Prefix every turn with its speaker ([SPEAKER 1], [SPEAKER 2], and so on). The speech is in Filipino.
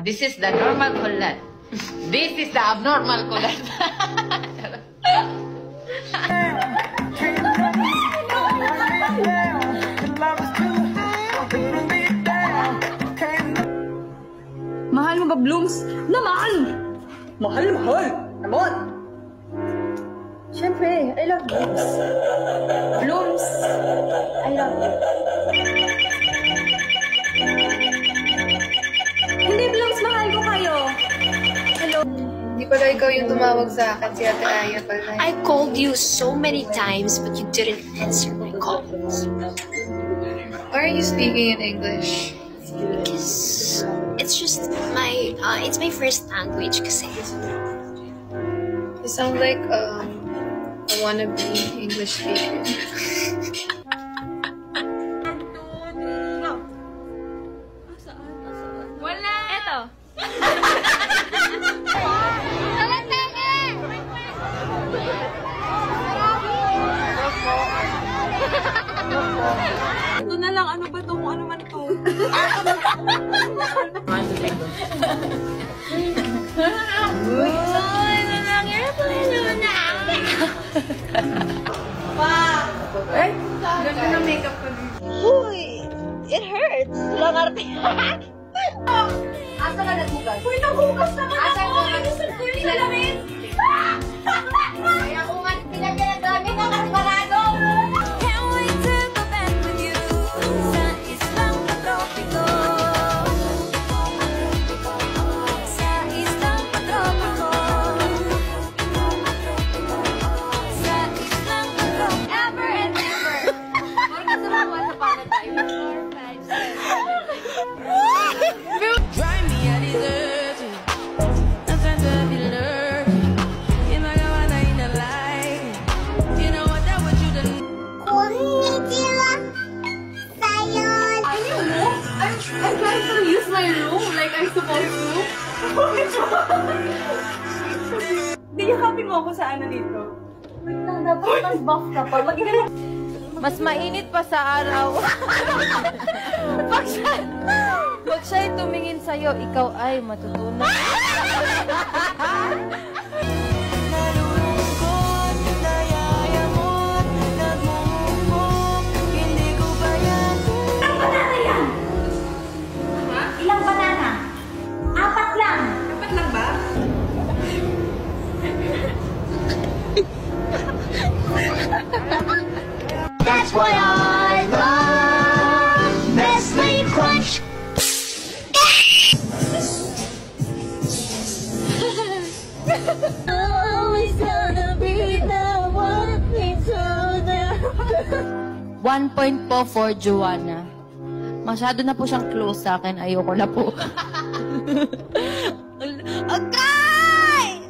[SPEAKER 1] This is the normal kulat. This is the abnormal kulat.
[SPEAKER 2] Mahal mo ba, Blooms? Naman! Mahal na mahal! Naman! Siyempre, I love Blooms. Blooms, I love you. Hindi, Blooms, mahal ko kayo. Hello?
[SPEAKER 3] Hindi pala ikaw yung tumawag sa akin, si Ate Aya pala.
[SPEAKER 4] I called you so many times, but you didn't answer my calls.
[SPEAKER 3] Why are you speaking in English?
[SPEAKER 4] Because it's just it's my first language kasi.
[SPEAKER 3] You sound like a wannabe English speaker.
[SPEAKER 2] Wala! Eto! Ito na lang, ano ba ito? Kung ano man ito?
[SPEAKER 3] Ay, ganda na makeup ko dito.
[SPEAKER 4] Uy! It hurts! Langarte!
[SPEAKER 2] Asa ka naghugas? Uy, naghugas naman ako! Inusan ko yung salamin! Kaya ko nga pinagyan ang gamit ng karbarado! I'm trying to use my room like I'm supposed to. Hindi niya happy mo ako sa ano dito. Wait lang, dapat mas buff ka pa. Mas mainit pa sa araw. Pag siya'y tumingin sa'yo, ikaw ay matutunan.
[SPEAKER 5] Ilang banana? 4 lang.
[SPEAKER 2] 4 lang ba?
[SPEAKER 5] That's what I love. Nestle Crunch. Always gonna be the one into the
[SPEAKER 6] 1 point po for Joanna. Masyado na po siyang close sa akin. Ayoko na po. Okay!